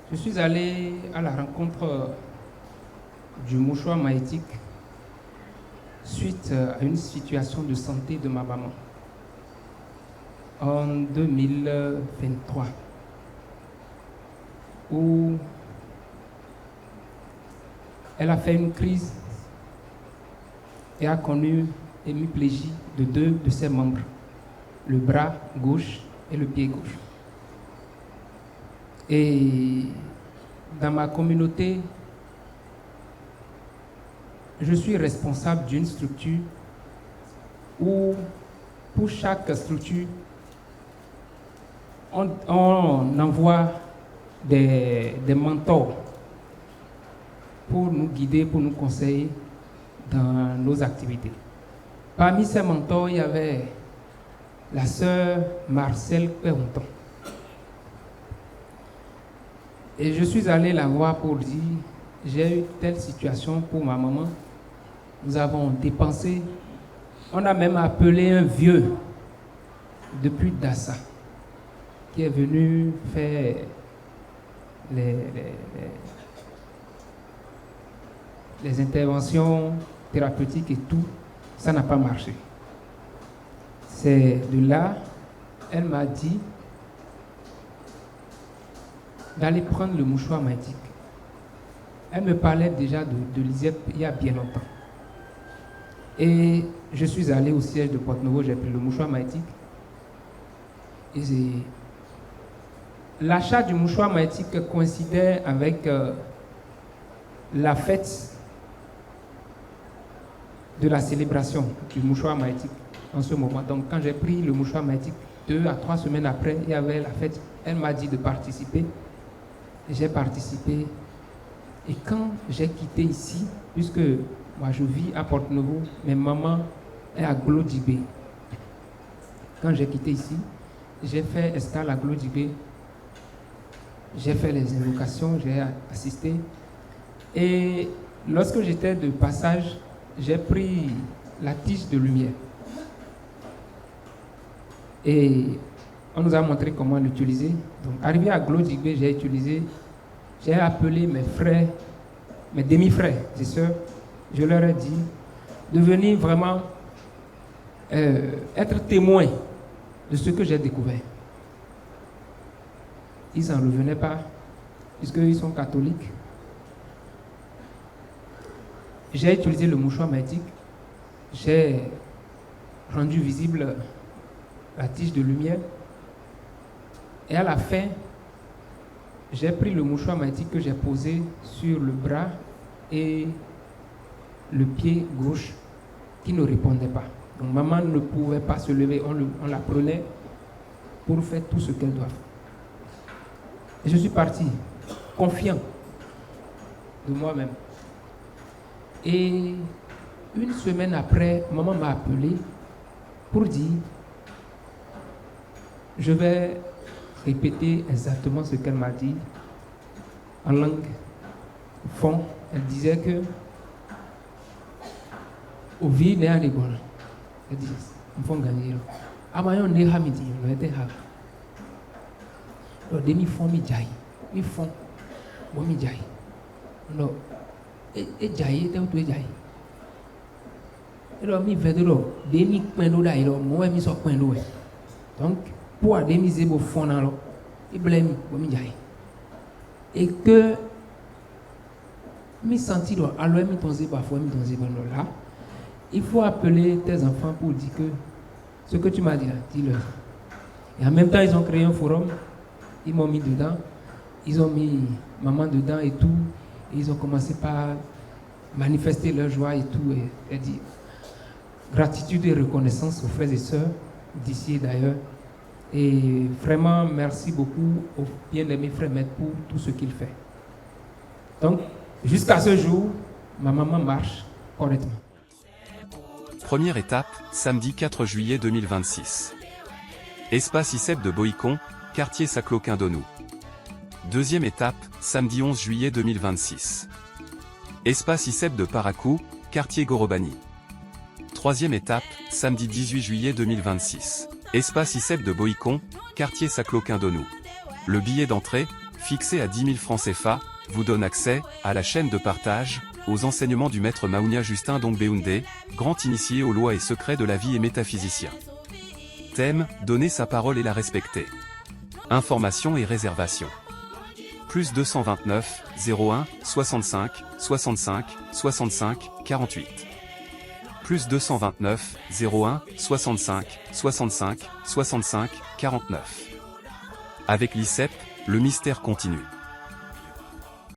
Je suis allé à la rencontre du mouchoir maïtique suite à une situation de santé de ma maman en 2023 où elle a fait une crise et a connu hémiplégie de 2 de ses membres, le bras gauche et le pied gauche. Et dans ma communauté, je suis responsable d'une structure où, pour chaque structure, on envoie des mentors pour nous guider, pour nous conseiller dans nos activités. Parmi ces mentors, il y avait la sœur Marcel Perronton. Et je suis allé la voir pour dire, j'ai eu telle situation pour ma maman. Nous avons dépensé, on a même appelé un vieux depuis Dassa qui est venu faire les interventions thérapeutiques et tout. Ça n'a pas marché. C'est de là, elle m'a dit d'aller prendre le mouchoir maïtique. Elle me parlait déjà de l'ISEP il y a bien longtemps. Et je suis allé au siège de Porte-Nouveau, j'ai pris le mouchoir maïtique. Et l'achat du mouchoir maïtique coïncidait avec la fête de la célébration du mouchoir maïtique en ce moment. Donc quand j'ai pris le mouchoir maïtique, 2 à 3 semaines après, il y avait la fête. Elle m'a dit de participer. J'ai participé. Et quand j'ai quitté ici, puisque moi je vis à Porte-Nouveau, mais maman est à Glodibé. Quand j'ai quitté ici, j'ai fait escale à Glodibé. J'ai fait les invocations, j'ai assisté. Et lorsque j'étais de passage, j'ai pris la tige de lumière. Et on nous a montré comment l'utiliser. Donc, arrivé à Glodibé, j'ai appelé mes frères, mes demi-frères et sœurs. Je leur ai dit de venir vraiment être témoins de ce que j'ai découvert. Ils n'en revenaient pas, puisqu'ils sont catholiques. J'ai utilisé le mouchoir maïtique. J'ai rendu visible la tige de lumière. Et à la fin, j'ai pris le mouchoir maïtique que j'ai posé sur le bras et le pied gauche qui ne répondait pas. Donc maman ne pouvait pas se lever, on la prenait pour faire tout ce qu'elle doit faire. Et je suis parti, confiant de moi-même. Et une semaine après, maman m'a appelé pour dire, je vais répéter exactement ce qu'elle m'a dit en langue fond. Elle disait que au vie n'est pas bon. Elle dit, il faut gagner. Amayon ne hamidi, on était ha. Le demi fond mi jai, mi fond, moi mi jai. Non, et jai, et tu jai. Et là mi fait de l'eau, demi coin d'eau d'ailleurs, moi mi sort coin d'eau. Donc pour demi zébo fond dans l'eau, il blâme moi mi jai. Et que mi senti d'eau, alors mi ton zébo parfois mi ton zébo là. Il faut appeler tes enfants pour dire que ce que tu m'as dit là, dis-leur. Et en même temps, ils ont créé un forum, ils m'ont mis dedans, ils ont mis maman dedans et tout, et ils ont commencé par manifester leur joie et tout, et dire gratitude et reconnaissance aux frères et sœurs d'ici et d'ailleurs. Et vraiment, merci beaucoup au bien-aimé frère Maître pour tout ce qu'il fait. Donc, jusqu'à ce jour, ma maman marche correctement. Première étape, samedi 4 juillet 2026. Espace ICEP de Boïcon, quartier Sacloquin-Donou. Deuxième étape, samedi 11 juillet 2026. Espace ICEP de Paracou, quartier Gorobani. Troisième étape, samedi 18 juillet 2026. Espace ICEP de Boïcon, quartier Sacloquin-Donou. Le billet d'entrée, fixé à 10 000 francs CFA, vous donne accès à la chaîne de partage, aux enseignements du maître Maounia Justin Dongbeoundé, grand initié aux lois et secrets de la vie et métaphysicien. Thème, donner sa parole et la respecter. Informations et réservations. Plus 229 01 65 65 65 48. Plus 229 01 65 65 65 49. Avec l'ICEP, le mystère continue.